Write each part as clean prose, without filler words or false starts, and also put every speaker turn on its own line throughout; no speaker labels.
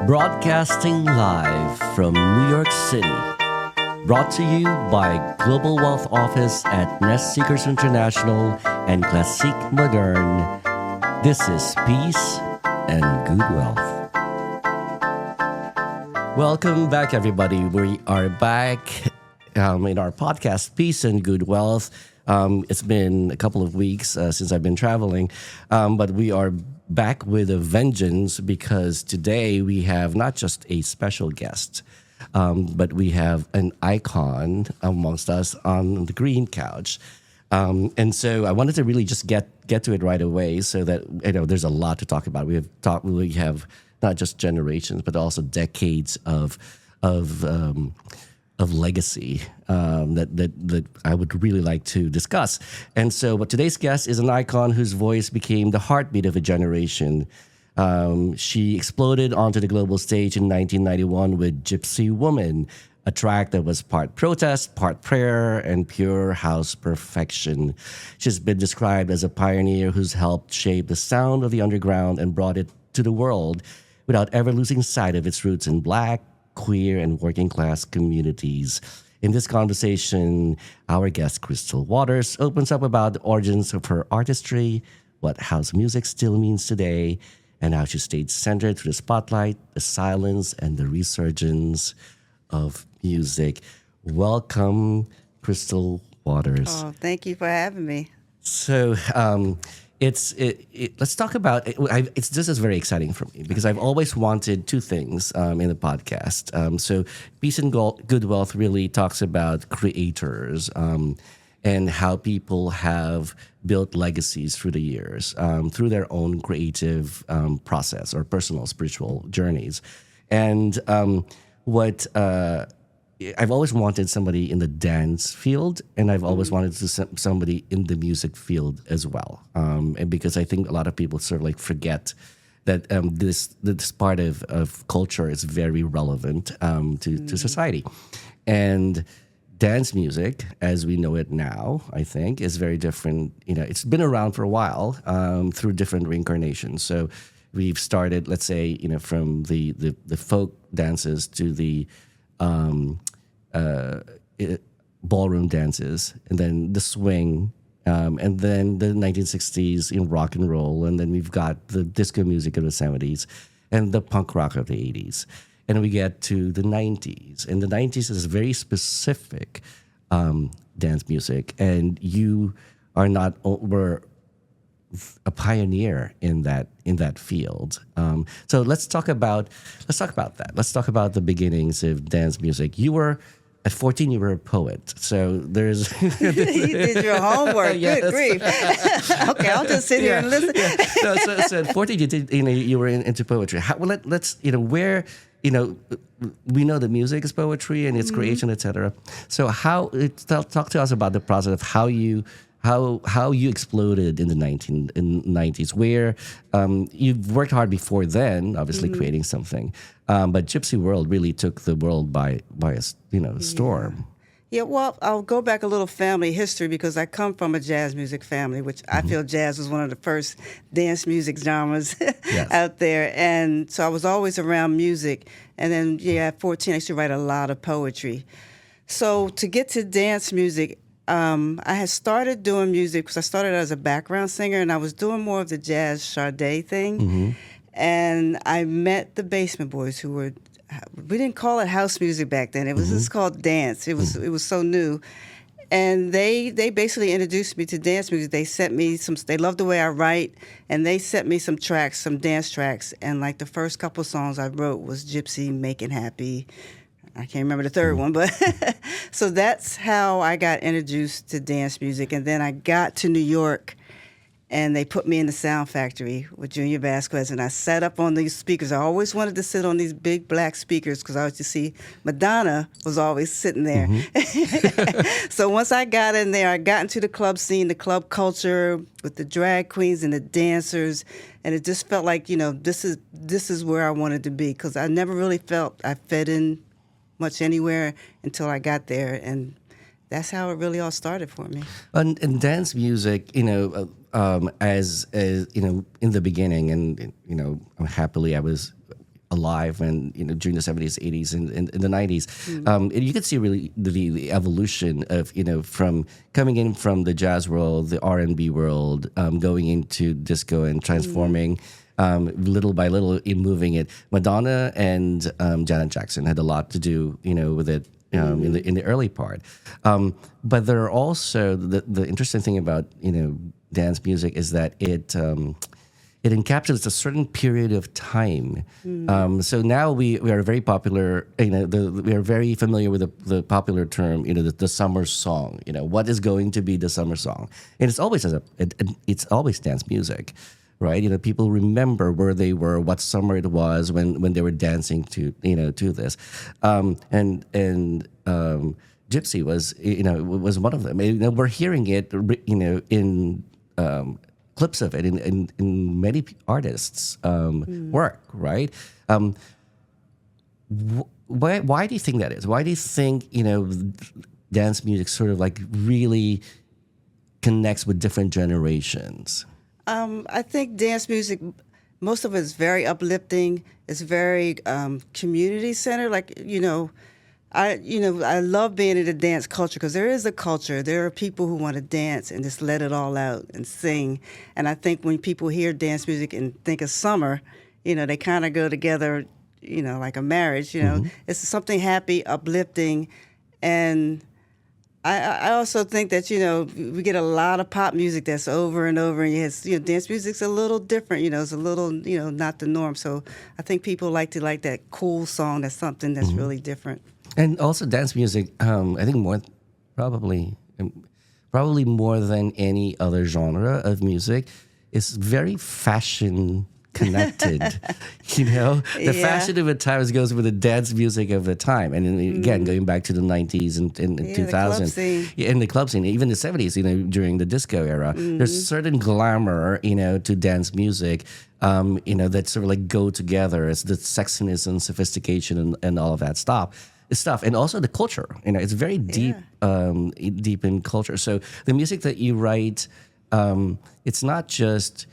Broadcasting live from New York City. Brought to you by Global Wealth Office at Nest Seekers International and Classique Moderne. This is Peace and Good Wealth. Welcome back, everybody. We are back in our podcast, Peace and Good Wealth. It's been a couple of weeks since I've been traveling, but we are back with a vengeance because today we have not just a special guest, but we have an icon amongst us on the green couch. And so I wanted to really just get to it right away so that, there's a lot to talk about. We have not just generations, but also decades of legacy that I would really like to discuss. And so, but today's guest is an icon whose voice became the heartbeat of a generation. She exploded onto the global stage in 1991 with Gypsy Woman, a track that was part protest, part prayer, and pure house perfection. She's been described as a pioneer who's helped shape the sound of the underground and brought it to the world without ever losing sight of its roots in Black, queer, and working class communities. In this conversation, our guest, Crystal Waters, opens up about the origins of her artistry, what house music still means today, and how she stayed centered through the spotlight, the silence, and the resurgence of music. Welcome, Crystal Waters.
Oh, thank you for having me.
So, let's talk about this is very exciting for me because I've always wanted two things in the podcast. So Peace and Good Wealth really talks about creators and how people have built legacies through the years through their own creative process or personal spiritual journeys. And what I've always wanted somebody in the dance field, and I've always wanted somebody in the music field as well. And because I think a lot of people sort of like forget that this part of culture is very relevant to society. And dance music, as we know it now, I think, is very different. It's been around for a while through different reincarnations. So we've started, let's say, from the folk dances to the ballroom dances, and then the swing, and then the 1960s in rock and roll, and then we've got the disco music of the 70s and the punk rock of the 80s. And we get to the 90s. And the 90s is very specific dance music, and you were a pioneer in that field. So let's talk about that. Let's talk about the beginnings of dance music. At 14, you were a poet. So there's
You did your homework.
Yes.
Good grief. Okay, I'll just sit here and listen.
No, so at 14, you did. You were into poetry. Let's where. We know that music is poetry and its creation, etc. So talk to us about the process of how you exploded in the 90s, where you've worked hard before then, obviously creating something, but Gypsy World really took the world by a storm.
Yeah, well, I'll go back a little family history because I come from a jazz music family, which I feel jazz was one of the first dance music genres out there. And so I was always around music. And then, at 14, I used to write a lot of poetry. So to get to dance music, I had started doing music because I started as a background singer, and I was doing more of the jazz Sade thing. And I met the Basement Boys, who were, we didn't call it house music back then. It was just called dance. It was so new. And they basically introduced me to dance music. They sent me they loved the way I write, and they sent me some dance tracks. And like the first couple songs I wrote was Gypsy, Making Happy. I can't remember the third one, but so that's how I got introduced to dance music. And then I got to New York, and they put me in the Sound Factory with Junior Vasquez, and I sat up on these speakers. I always wanted to sit on these big black speakers because I used to see Madonna was always sitting there. So once I got in there, I got into the club scene, the club culture with the drag queens and the dancers, and it just felt like, this is where I wanted to be because I never really felt I fit in much anywhere until I got there, and that's how it really all started for me.
And dance music, as in the beginning, and happily I was alive and during the 70s, 80s, and in the 90s. And you could see really the evolution of from coming in from the jazz world, the R&B world, going into disco and transforming. Little by little, in moving it. Madonna and Janet Jackson had a lot to do, with it in the early part. But there are also the interesting thing about dance music is that it encapsulates a certain period of time. So now we are very popular. We are very familiar with the popular term. The summer song. What is going to be the summer song? And it's always dance music. Right, people remember where they were, what summer it was when they were dancing to this, and Gypsy was one of them. We're hearing it, in clips of it in many artists' work, right? Why do you think that is? Why do you think dance music sort of like really connects with different generations?
I think dance music, most of it is very uplifting. It's very community centered. I love being in the dance culture because there is a culture. There are people who want to dance and just let it all out and sing. And I think when people hear dance music and think of summer, they kind of go together, like a marriage. It's something happy, uplifting, and I also think that we get a lot of pop music that's over and over, and dance music's a little different. It's a little not the norm. So I think people like that cool song. That's something that's really different.
And also dance music, I think probably more than any other genre of music, is very fashion connected. The fashion of the times goes with the dance music of the time. And again, going back to the 90s and 2000s, in the club scene, even the 70s, during the disco era, there's certain glamour, to dance music, that sort of like go together. It's the sexiness and sophistication and all of that stuff. And also the culture, it's very deep, deep in culture. So the music that you write, it's not just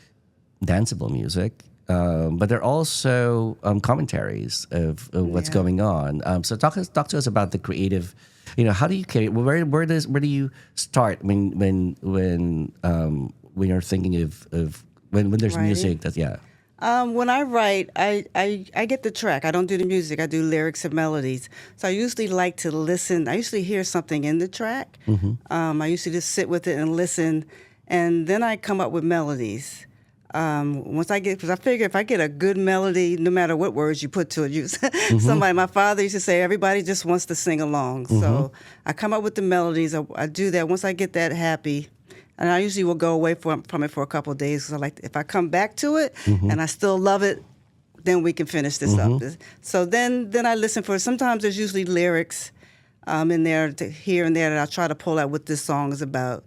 danceable music, but they're also commentaries of what's going on. So talk to us about the creative. How do you carry? Where do you start when you're thinking of when there's
Writing?
music
When I write, I get the track. I don't do the music. I do lyrics and melodies. So I usually like to listen. I usually hear something in the track. I usually just sit with it and listen, and then I come up with melodies. Because I figure if I get a good melody, no matter what words you put to it, my father used to say, everybody just wants to sing along. So I come up with the melodies. I do that. Once I get that happy, and I usually will go away from it for a couple of days. Because if I come back to it and I still love it, then we can finish this up. So then I listen for it. Sometimes there's usually lyrics in there here and there that I try to pull out what this song is about.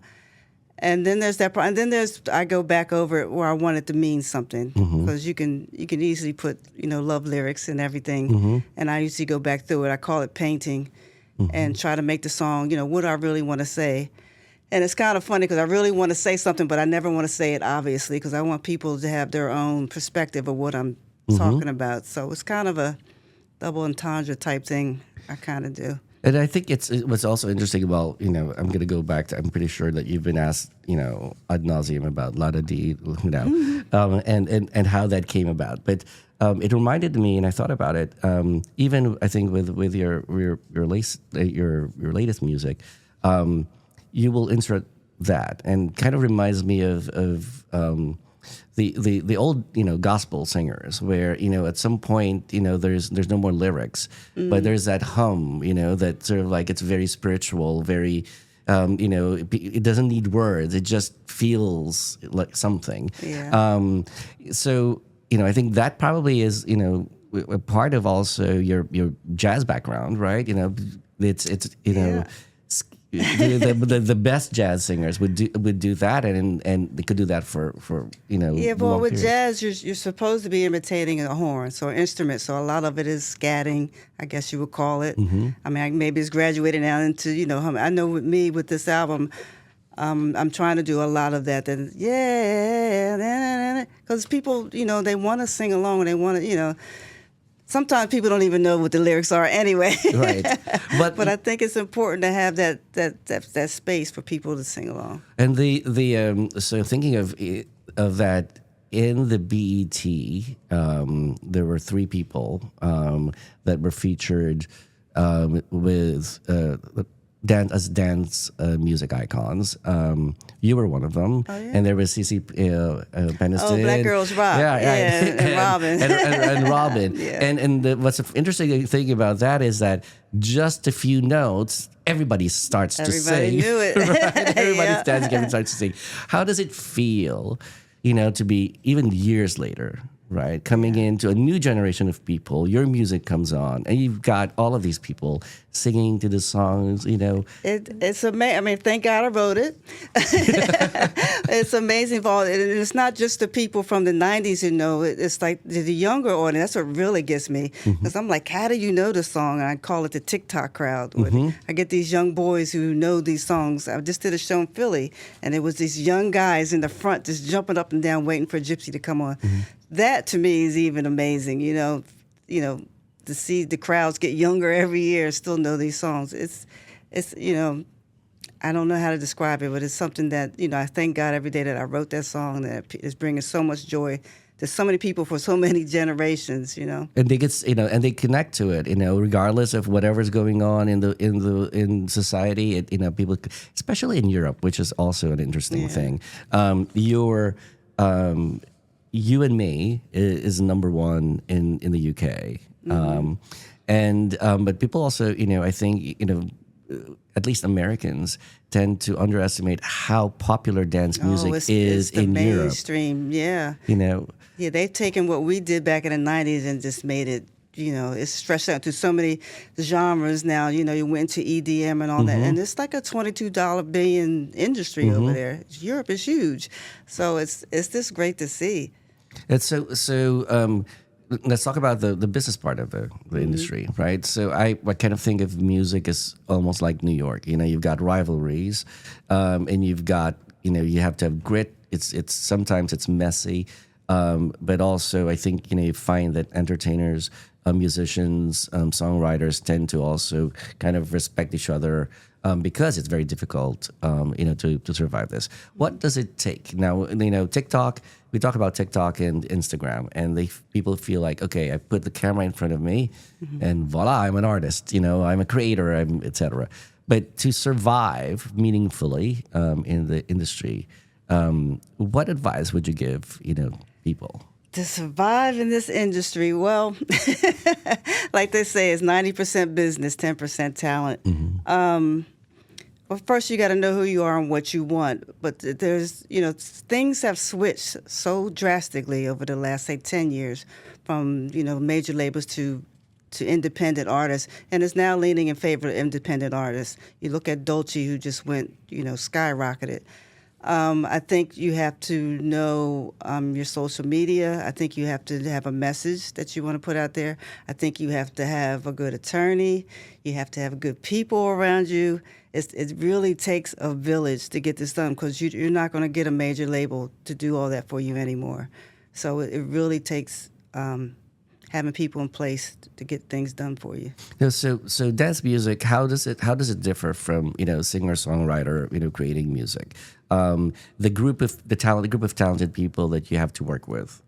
And then there's that part. And then I go back over it where I want it to mean something. Because you can easily put, love lyrics and everything. And I usually go back through it. I call it painting and try to make the song, what do I really want to say? And it's kind of funny because I really want to say something, but I never want to say it, obviously, because I want people to have their own perspective of what I'm talking about. So it's kind of a double entendre type thing I kind of do.
And I think what's also interesting. Well, I'm going to go back to. I'm pretty sure that you've been asked, ad nauseum about Lada D, and how that came about. But it reminded me, and I thought about it. Even I think with your latest music, you will insert that, and kind of reminds me of the old gospel singers where at some point there's no more lyrics, but there's that hum that sort of like it's very spiritual, very it doesn't need words, it just feels like something. So I think that probably is a part of also your jazz background, right? It's the best jazz singers would do that, and they could do that for
well, with jazz you're supposed to be imitating a horn, so an instrument. So a lot of it is scatting, I guess you would call it. I mean, maybe it's graduated now into I know with me with this album, I'm trying to do a lot of that. Because people they want to sing along and they want to sometimes people don't even know what the lyrics are anyway.
Right.
But I think it's important to have that space for people to sing along.
And so thinking of that in the BET, there were three people that were featured with dance music icons. You were one of them, and there was Cece Peniston.
Oh, Black Girls Rock.
Yeah,
and Robin.
and Robin.
Yeah.
And what's interesting thing about that is that just a few notes, everybody starts to sing.
Everybody knew it.
Right? Everybody's dancing, everybody starts to sing. How does it feel, to be even years later, right, coming into a new generation of people, your music comes on, and you've got all of these people singing to the songs,
It's amazing. I mean, thank God I wrote it. It's amazing. It's not just the people from the 90s it's like the younger audience. That's what really gets me. Because I'm like, how do you know the song? And I call it the TikTok crowd. I get these young boys who know these songs. I just did a show in Philly, and it was these young guys in the front just jumping up and down waiting for Gypsy to come on. That to me is even amazing, to see the crowds get younger every year and still know these songs. It's I don't know how to describe it, but it's something that, I thank God every day that I wrote that song, that is bringing so much joy to so many people for so many generations,
And they get, and they connect to it, regardless of whatever's going on in society. People, especially in Europe, which is also an interesting thing. You and Me is number one in the UK. But people also, I think, at least Americans tend to underestimate how popular dance music is in Europe.
Mainstream, yeah. Yeah, they've taken what we did back in the 90s and just made it, it's stretched out to so many genres now. You went to EDM and all that, and it's like a $22 billion industry over there. Europe is huge, so it's just great to see.
It's so. Let's talk about the business part of the industry, right? So I kind of think of music as almost like New York. You've got rivalries, and you've got you have to have grit. It's sometimes it's messy, but also I think you find that entertainers, musicians, songwriters tend to also kind of respect each other. Because it's very difficult, to survive this. What does it take? Now, TikTok, we talk about TikTok and Instagram, and people feel like, okay, I put the camera in front of me, and voila, I'm an artist, I'm a creator, et cetera. But to survive meaningfully in the industry, what advice would you give, people?
To survive in this industry, well, like they say, it's 90% business, 10% talent. Well, first you got to know who you are and what you want. But there's, things have switched so drastically over the last, say, 10 years from, major labels to independent artists. And it's now leaning in favor of independent artists. You look at Dolce, who just went, skyrocketed. I think you have to know your social media. I think you have to have a message that you want to put out there. I think you have to have a good attorney. You have to have good people around you. It really takes a village to get this done, because you're not going to get a major label to do all that for you anymore. So it really takes having people in place to get things done for you.
So dance music, how does it differ from singer songwriter creating music? The group of talented people that you have to work with.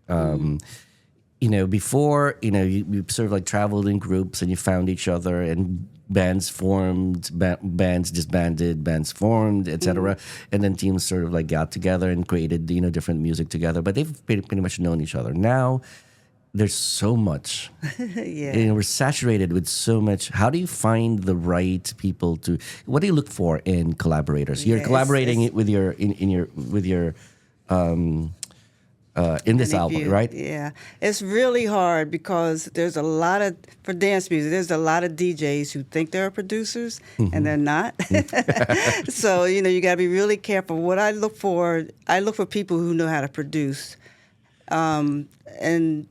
Before you sort of like traveled in groups and you found each other, and bands formed, bands disbanded, bands formed, etc. And then teams sort of like got together and created different music together. But they've pretty much known each other. Now there's so much. We're saturated with so much. How do you find the right people to? What do you look for in collaborators? You're collaborating with your in this album, right?
Yeah, it's really hard because there's a lot of, for dance music, there's a lot of DJs who think they're producers and they're not. So, you got to be really careful. What I look for people who know how to produce. And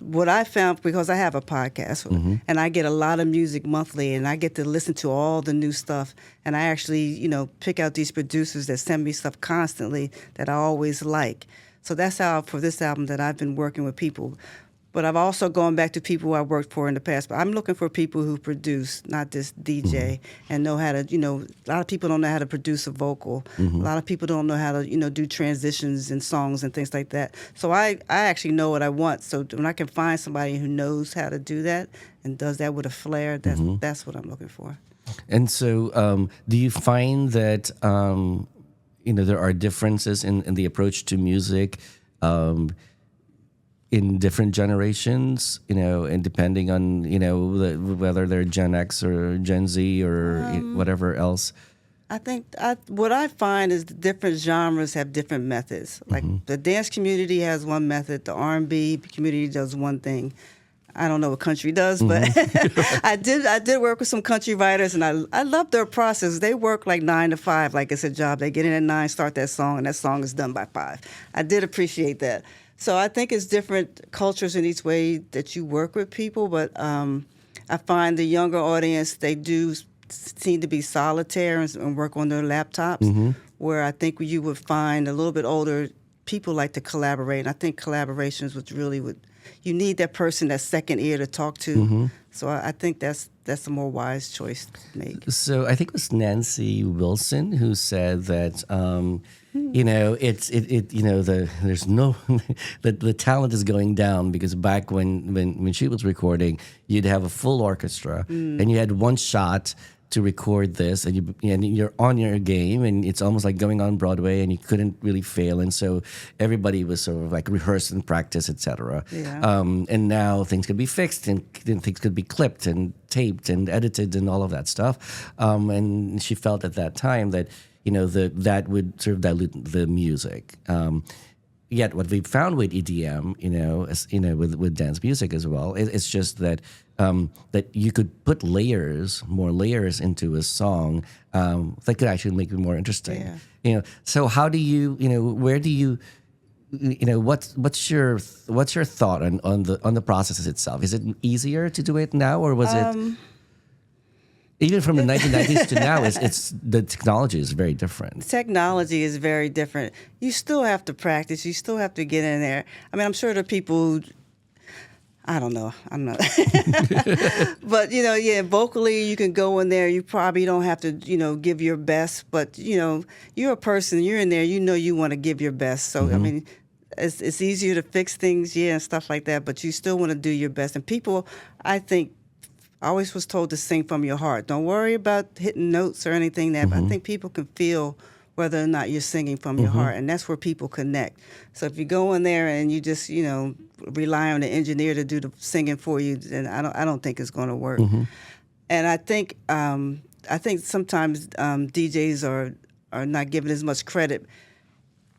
what I found, because I have a podcast and I get a lot of music monthly, and I get to listen to all the new stuff, and I actually, pick out these producers that send me stuff constantly that I always like. So that's how, for this album, that I've been working with people. But I've also gone back to people who I worked for in the past. But I'm looking for people who produce, not just DJ, and know how to, a lot of people don't know how to produce a vocal. A lot of people don't know how to, do transitions in songs and things like that. So I actually know what I want. So when I can find somebody who knows how to do that and does that with a flair, that's what I'm looking for.
And so do you find that, there are differences in the approach to music in different generations, and depending on, whether they're Gen X or Gen Z or whatever else?
I think what I find is the different genres have different methods. Like the dance community has one method, the R&B community does one thing. I don't know what country does, but I did work with some country writers, and I love their process. They work like 9 to 5, like it's a job. They get in at 9, start that song, and that song is done by 5. I did appreciate that. So I think it's different cultures in each way that you work with people, but I find the younger audience, they do seem to be solitaire and work on their laptops, where I think you would find a little bit older people like to collaborate. And I think collaborations you need that person, that second ear to talk to. So I think that's a more wise choice to make.
So I think it was Nancy Wilson who said that there's no the talent is going down, because back when she was recording, you'd have a full orchestra and you had one shot to record this, and you're on your game, and it's almost like going on Broadway, and you couldn't really fail, and so everybody was sort of like rehearsed and practice, etc. And now things could be fixed, and things could be clipped and taped and edited and all of that stuff. And she felt at that time that that would sort of dilute the music. Yet what we found with EDM, with dance music as well, it's just that that you could put more layers into a song that could actually make it more interesting. So how do you, where do you, what's your thought on the processes itself? Is it easier to do it now, or was it? Even from the 1990s to now, it's the technology is very different.
Technology is very different. You still have to practice. You still have to get in there. I mean, I'm sure the people, I don't know. I'm not. But, vocally, you can go in there. You probably don't have to, give your best. But, you're a person. You're in there. You want to give your best. So, I mean, it's easier to fix things, and stuff like that. But you still want to do your best. And people, I think, I always was told to sing from your heart. Don't worry about hitting notes or anything that. But I think people can feel whether or not you're singing from your heart, and that's where people connect. So if you go in there and you just, rely on the engineer to do the singing for you, then I don't think it's going to work. And I think sometimes DJs are not given as much credit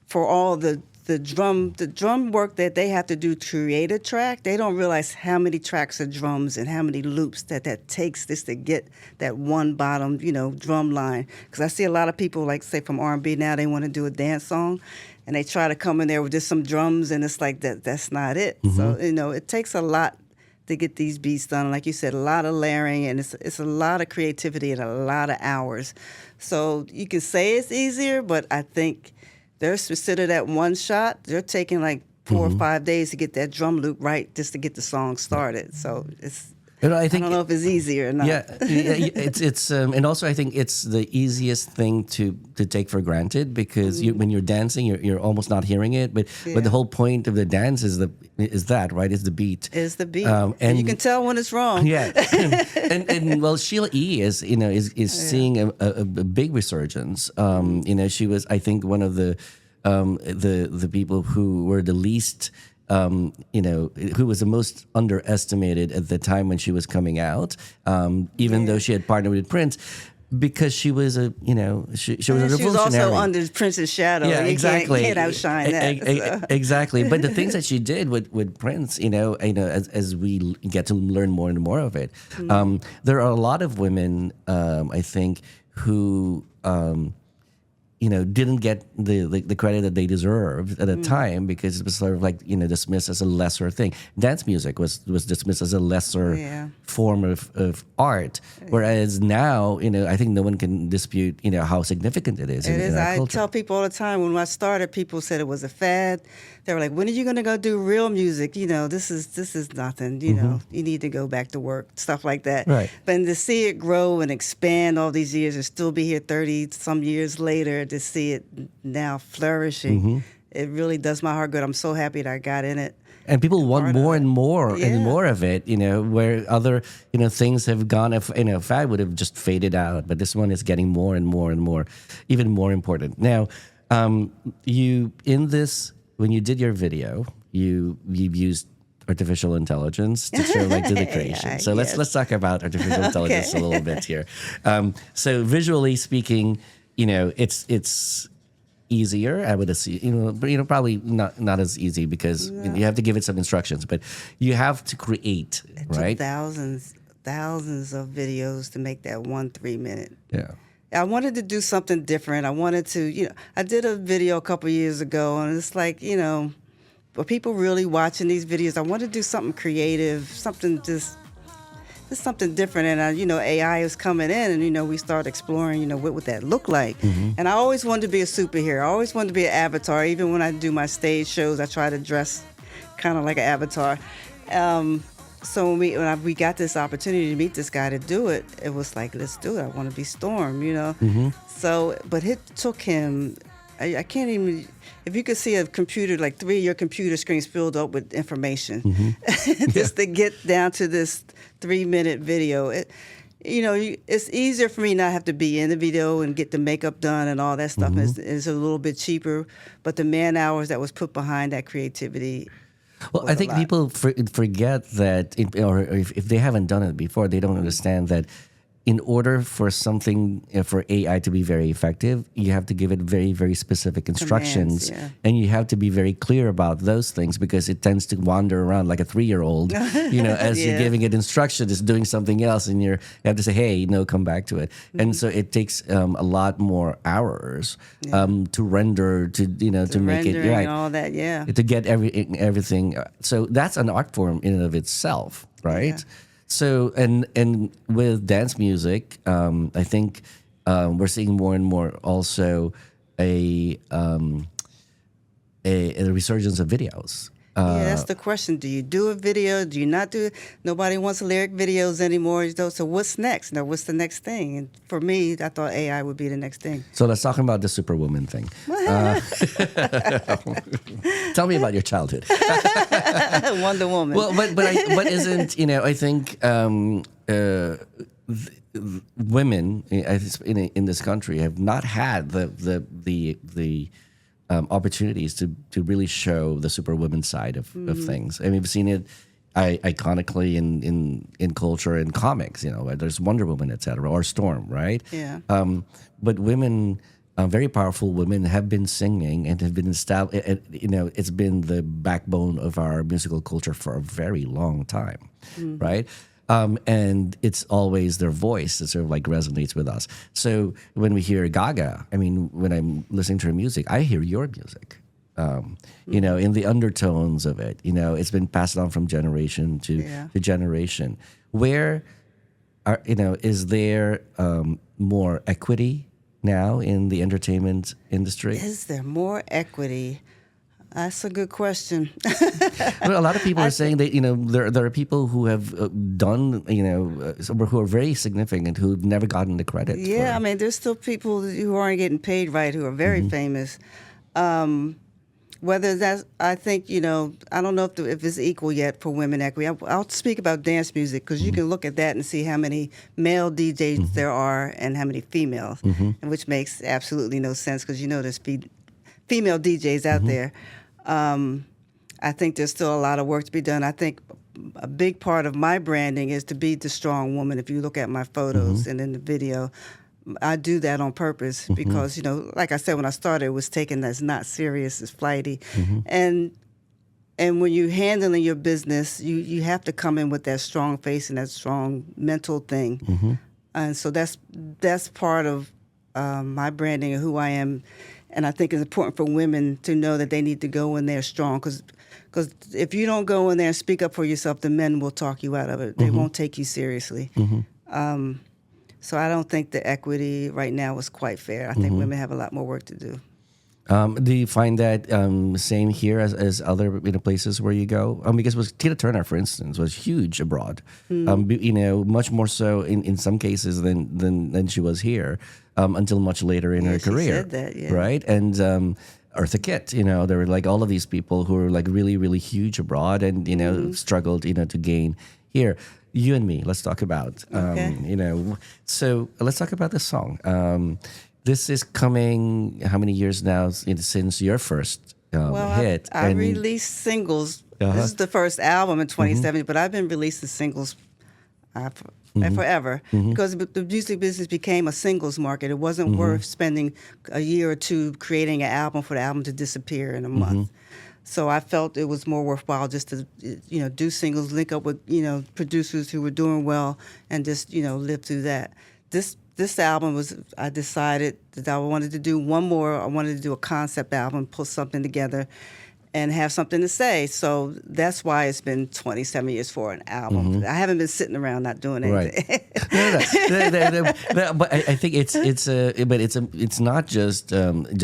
for all the drum work that they have to do to create a track. They don't realize how many tracks of drums and how many loops that takes just to get that one bottom, drum line. Because I see a lot of people, like, say, from R&B now, they want to do a dance song, and they try to come in there with just some drums, and it's like that's not it. So, it takes a lot to get these beats done. Like you said, a lot of layering, and it's a lot of creativity and a lot of hours. So you can say it's easier, but I think they're considered that one shot. They're taking like 4 or 5 days to get that drum loop right, just to get the song started. So it's. I don't know if it's easier or not.
Yeah, it's and also I think it's the easiest thing to take for granted, because when you're dancing, you're almost not hearing it. But the whole point of the dance is that, right? Is the beat.
Is the beat, and you can tell when it's wrong.
Yeah, and well, Sheila E. is seeing a big resurgence. She was, I think, one of the people who were the least. Who was the most underestimated at the time when she was coming out, even though she had partnered with Prince, because she was a she was a revolutionary. She was
also under Prince's shadow.
Yeah, exactly.
You can't outshine that.
Exactly. But the things that she did with Prince, as we get to learn more and more of it, there are a lot of women, I think, who didn't get the credit that they deserved at the time because it was sort of like dismissed as a lesser thing. Dance music was dismissed as a lesser form of art, whereas now I think no one can dispute how significant it is. In our
I
culture.
tell people all the time, when I started, people said it was a fad. They were like, "When are you going to go do real music? This is nothing. You need to go back to work." Stuff like that.
Right.
But to see it grow and expand all these years and still be here 30 some years later to see it now flourishing, it really does my heart good. I'm so happy that I got in it.
And people want more and more and
Yeah.
more of it, where other, things have gone, fad would have just faded out. But this one is getting more and more and more, even more important. Now, when you did your video, you used artificial intelligence to sort of like do the creation. So let's talk about artificial intelligence a little bit here. So visually speaking, it's easier, I would assume, but probably not as easy because you have to give it some instructions, but you have to create, right?
Thousands of videos to make that 1 3-minute.
Yeah.
I wanted to do something different. I wanted to, I did a video a couple years ago, and it's like, are people really watching these videos? I want to do something creative, something just something different. And, AI is coming in, and, we start exploring, what would that look like? And I always wanted to be a superhero. I always wanted to be an avatar. Even when I do my stage shows, I try to dress kind of like an avatar. So when we got this opportunity to meet this guy to do it, it was like, let's do it. I want to be Storm, So, but it took him, I can't even, if you could see a computer, like 3 of your computer screens filled up with information, just to get down to this 3-minute video. It's easier for me not have to be in the video and get the makeup done and all that stuff. It's a little bit cheaper, but the man hours that was put behind that creativity.
Well, I think people forget that, or if they haven't done it before, they don't understand that in order for something, for AI to be very effective, you have to give it very, very specific instructions.
Commands,
and you have to be very clear about those things because it tends to wander around like a 3-year-old, as you're giving it instructions, it's doing something else, and you have to say, hey, no, come back to it. And so it takes a lot more hours to render, to make it right.
And all that,
To get everything. So that's an art form in and of itself, right?
Yeah.
So and with dance music, I think we're seeing more and more also a resurgence of videos.
That's the question. Do you do a video? Do you not do it? Nobody wants lyric videos anymore. So what's next? Now, what's the next thing? And for me, I thought AI would be the next thing.
So let's talk about the Superwoman thing. Tell me about your childhood.
Wonder Woman.
Well, but isn't I think women in this country have not had the opportunities to really show the Superwoman side of things. I mean, we've seen it iconically in culture and comics. There's Wonder Woman, etc., or Storm, right?
Yeah.
But women. Very powerful women have been singing and have been established. It's been the backbone of our musical culture for a very long time, right? And it's always their voice that sort of like resonates with us. So when we hear Gaga, I mean, when I'm listening to her music, I hear your music. In the undertones of it. It's been passed on from generation to generation. Where is there more equity now in the entertainment industry?
Is there more equity? That's a good question.
Well, a lot of people are saying that there are people who have done who are very significant who've never gotten the credit.
Yeah, I mean, there's still people who aren't getting paid right who are very famous. Whether that's, I think, I don't know if it's equal yet for women equity. I'll speak about dance music because you can look at that and see how many male DJs there are and how many females, and which makes absolutely no sense because there's female DJs out there. I think there's still a lot of work to be done. I think a big part of my branding is to be the strong woman. If you look at my photos and in the video, I do that on purpose because, like I said, when I started, it was taken as not serious, as flighty. And when you're handling your business, you have to come in with that strong face and that strong mental thing. And so that's part of my branding and who I am. And I think it's important for women to know that they need to go in there strong, because if you don't go in there and speak up for yourself, the men will talk you out of it. They won't take you seriously. So I don't think the equity right now is quite fair. I think women have a lot more work to do.
Do you find that same here as other places where you go? Because Tina Turner, for instance, was huge abroad. Much more so in some cases than she was here until much later in her career.
She said that, yeah.
Right? And Eartha Kitt, there were like all of these people who were like really, really huge abroad and struggled to gain here. You and me, let's talk about. So let's talk about this song. This is coming how many years now since your first hit?
I released singles. This is the first album in 2070, but I've been releasing singles forever because the music business became a singles market. It wasn't worth spending a year or two creating an album for the album to disappear in a month. So I felt it was more worthwhile just to do singles, link up with producers who were doing well, and just live through that. This album I decided that I wanted to do one more. I wanted to do a concept album, pull something together, and have something to say. So that's why it's been 27 years for an album. I haven't been sitting around not doing anything.
Right. No, but I think it's not just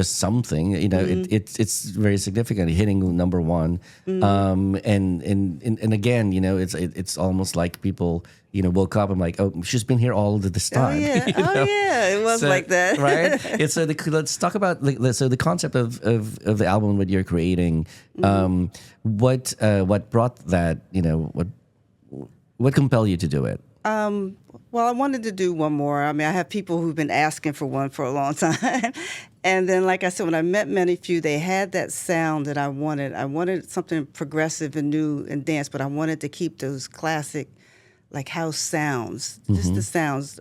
something. It's very significant, hitting number one. And again, it's almost like people woke up. I'm like, oh, she's been here all of this time.
Oh yeah, it was like that,
right? Let's talk about the concept of the album that you're creating. What brought that? What compelled you to do it?
Well, I wanted to do one more. I have people who've been asking for one for a long time. And then, like I said, when I met ManyFew, they had that sound that I wanted. I wanted something progressive and new and dance, but I wanted to keep those classic, like house sounds, just the sounds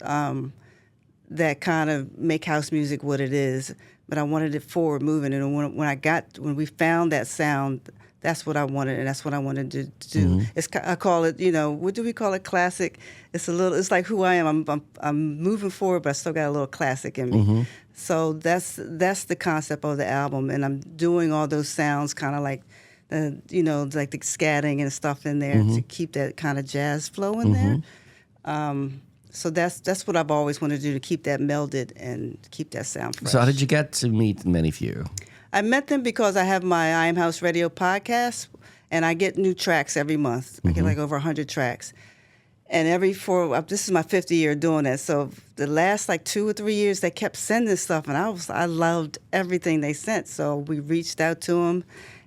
that kind of make house music what it is. But I wanted it forward moving. And when we found that sound, that's what I wanted, and that's what I wanted to do. I call it, what do we call it? Classic. It's like who I am. I'm moving forward, but I still got a little classic in me. So that's the concept of the album, and I'm doing all those sounds, kind of like, like the scatting and stuff in there to keep that kind of jazz flow in there. So that's what I've always wanted to do, to keep that melded and keep that sound fresh.
So how did you get to meet ManyFew?
I met them because I have my I Am House Radio podcast, and I get new tracks every month. I get like over 100 tracks. And this is my 50th year doing that. So the last like 2 or 3 years, they kept sending stuff, and I loved everything they sent. So we reached out to them,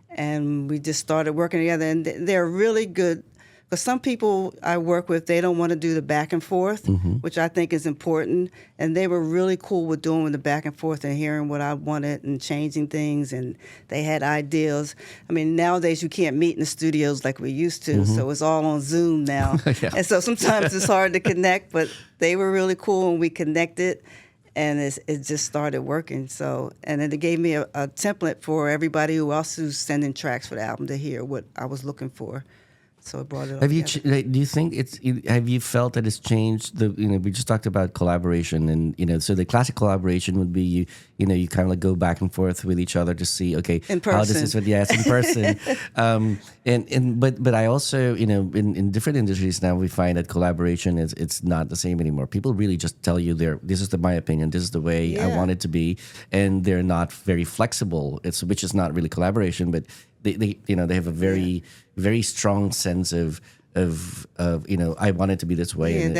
and we just started working together. And they're really good. Because some people I work with, they don't want to do the back and forth, which I think is important. And they were really cool with doing the back and forth and hearing what I wanted and changing things. And they had ideas. Nowadays you can't meet in the studios like we used to, so it's all on Zoom now. And so sometimes it's hard to connect, but they were really cool and we connected. And it just started working. And then it gave me a template for everybody who's sending tracks for the album to hear what I was looking for. So it brought it all together.
Do you think have you felt that it's changed? We just talked about collaboration, and so the classic collaboration would be you kind of like go back and forth with each other to see, okay,
in person.
How does this fit? Yes, in person. But I also in different industries now we find that collaboration it's not the same anymore. People really just tell you this is my opinion, this is the way I want it to be, and they're not very flexible. Which is not really collaboration, but they have a very very strong sense of I want it to be this way.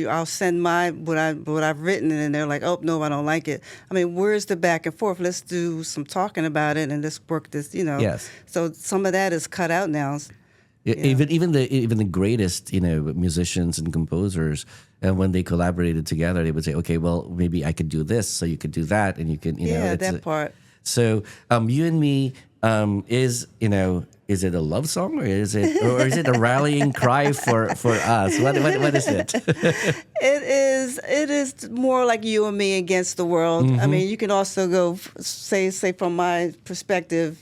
I'll send what I've written, and they're like, oh no, I don't like it. Where's the back and forth? Let's do some talking about it and let's work this.
Yes.
So some of that is cut out now.
Yeah. Even the greatest musicians and composers, when they collaborated together, they would say, okay, well maybe I could do this, so you could do that, and you can
that part.
So You and Me is it a love song or is it a rallying cry for us? What is it?
It is more like you and me against the world. You can also go say from my perspective,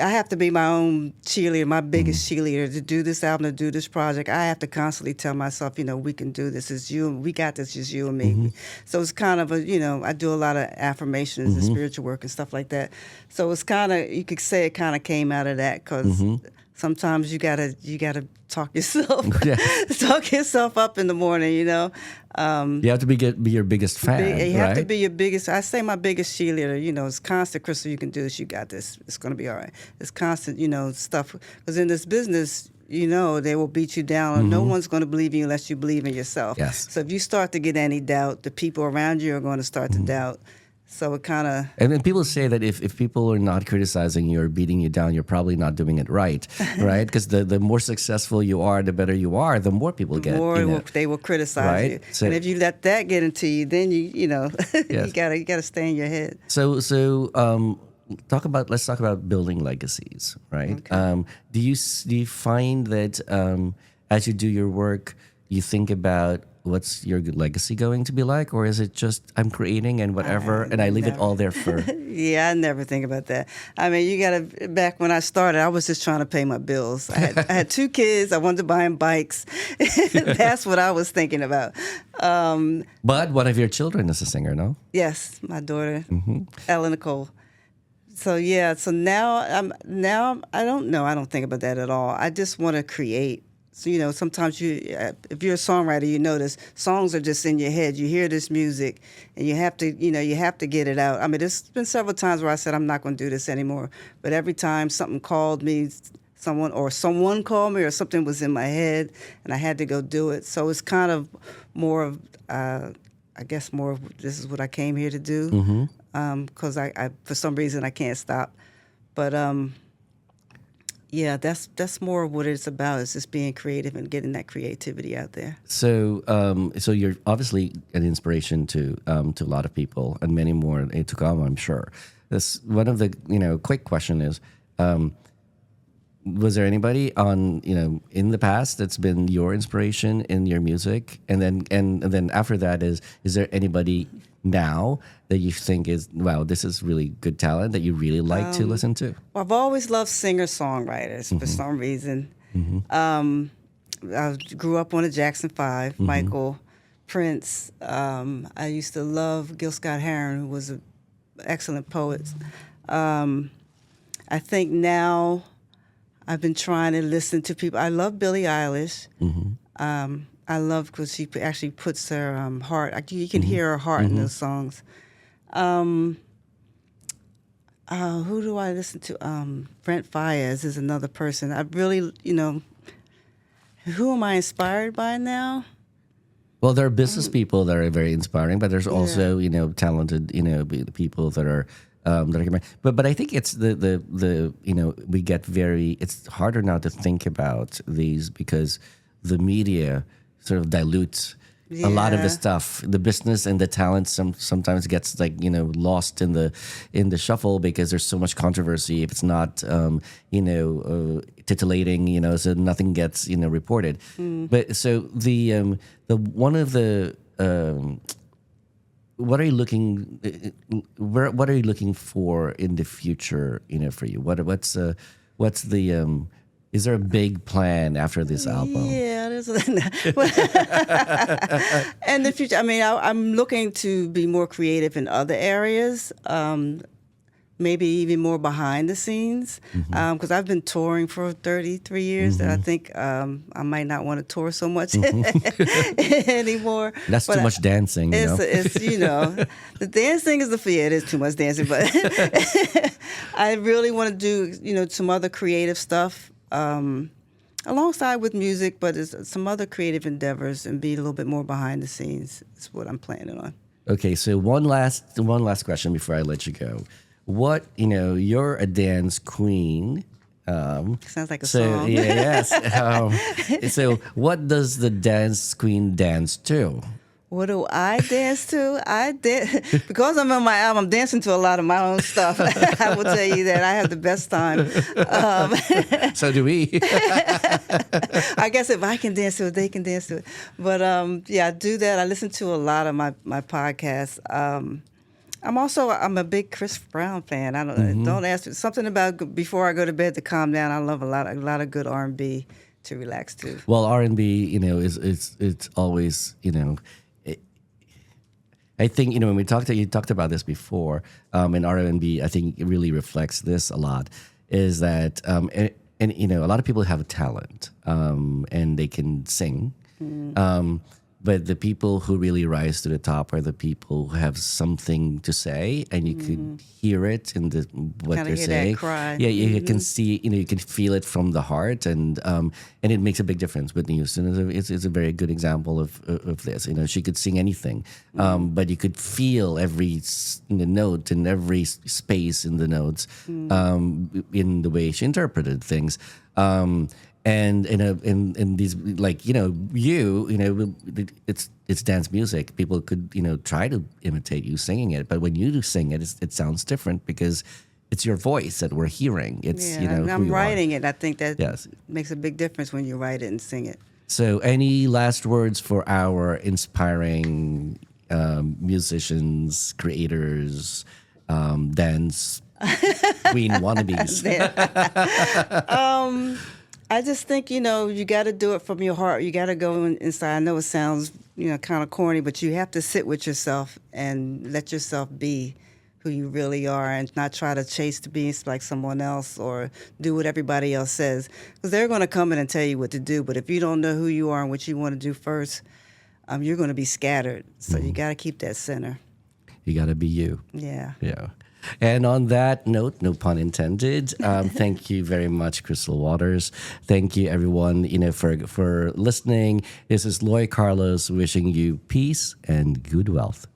I have to be my own cheerleader, my biggest cheerleader to do this album, to do this project. I have to constantly tell myself, we can do this. It's you. We got this. Just you and me. So it's kind of I do a lot of affirmations and spiritual work and stuff like that. So it's kind of, you could say it kind of came out of that because sometimes you gotta talk yourself talk yourself up in the morning. You
have to be your biggest fan.
You have to be your biggest. I say my biggest cheerleader. It's constant. Crystal, you can do this. You got this. It's gonna be all right. It's constant. Stuff because in this business, they will beat you down. No one's going to believe you unless you believe in yourself.
Yes.
So if you start to get any doubt, the people around you are going to start to doubt. So it kind of...
And then people say that if people are not criticizing you or beating you down, you're probably not doing it right, right? Because the more successful you are, the better you are, the more people get.
The more they will criticize you. So, and if you let that get into you, then you gotta stay in your head.
So let's talk about building legacies, right?
Okay.
Do you find that as you do your work, you think about what's your legacy going to be like, or is it just I'm creating and whatever, and I leave it all there for?
Yeah, I never think about that. I mean, you gotta. Back when I started, I was just trying to pay my bills. I had 2 kids. I wanted to buy them bikes. That's what I was thinking about.
But one of your children is a singer, no?
Yes, my daughter, Ella Nicole. So yeah, so now I don't know. I don't think about that at all. I just want to create. So sometimes if you're a songwriter, you notice songs are just in your head. You hear this music, and you have to get it out. I mean, there's been several times where I said I'm not going to do this anymore. But every time something called me, someone called me, or something was in my head, and I had to go do it. So it's kind of more of, I guess, more of this is what I came here to do. Because I for some reason I can't stop, but yeah, that's more of what it's about. Is just being creative and getting that creativity out there.
So you're obviously an inspiration to a lot of people and many more to come, I'm sure. This one of the quick question is, was there anybody in the past that's been your inspiration in your music, and then after that is there anybody now that you think is, wow, this is really good talent that you really like to listen to?
Well, I've always loved singer-songwriters for some reason. I grew up on the Jackson 5, Michael, Prince. I used to love Gil Scott-Heron, who was an excellent poet. I think now I've been trying to listen to people. I love Billie Eilish. I love because she actually puts her heart. You can hear her heart in those songs. Who do I listen to? Brent Faiyaz is another person. I really, who am I inspired by now?
Well, there are business people that are very inspiring, but there's also talented people that are. But I think it's the we get it's harder now to think about these because the media sort of dilutes a lot of the stuff. The business and the talent sometimes gets lost in the shuffle because there's so much controversy. If it's not titillating, so nothing gets reported. But so the one of the what are you looking for in the future? For you, what's the is there a big plan after this album?
Yeah, there's in the future. I mean, I'm looking to be more creative in other areas. Maybe even more behind the scenes, because I've been touring for 33 years, and I think I might not want to tour so much anymore.
That's too much dancing.
It's the dancing is it is too much dancing, but I really want to do some other creative stuff alongside with music, but it's some other creative endeavors and be a little bit more behind the scenes. Is what I'm planning on.
Okay, so one last question before I let you go. What you're a dance queen.
Sounds like a song.
Yes. So what does the dance queen dance to?
What do I dance to? Because I'm on my album, I'm dancing to a lot of my own stuff. I will tell you that I have the best time.
So do we.
I guess if I can dance to it, they can dance to it. But I do that. I listen to a lot of my podcasts. I'm a big Chris Brown fan. I don't ask something about before I go to bed to calm down. I love a lot of good R&B to relax to.
Well, R&B, is it's always, I think, when you talked about this before, in R&B, I think it really reflects this a lot, is that, a lot of people have a talent, and they can sing. But the people who really rise to the top are the people who have something to say, and you could hear it in what
Kinda
they're
hear
saying.
that cry.
Yeah, you can see, you can feel it from the heart, and it makes a big difference. Whitney Houston is a very good example of this. She could sing anything, but you could feel every note and every space in the notes, in the way she interpreted things. And in these, like, it's dance music. People could try to imitate you singing it, but when you do sing it, it sounds different because it's your voice that we're hearing. It's
and
who
I'm
you
writing
are.
it. I think that
Yes.
makes a big difference when you write it and sing it.
So, any last words for our inspiring musicians, creators, dance queen wannabes?
I just think, you got to do it from your heart. You got to go inside. I know it sounds, kind of corny, but you have to sit with yourself and let yourself be who you really are and not try to chase to be like someone else or do what everybody else says. Because they're going to come in and tell you what to do. But if you don't know who you are and what you want to do first, you're going to be scattered. So you got to keep that center.
You got to be you.
Yeah.
Yeah. And on that note, no pun intended, thank you very much, Crystal Waters. Thank you, everyone, for listening. This is Loy Carlos wishing you peace and good wealth.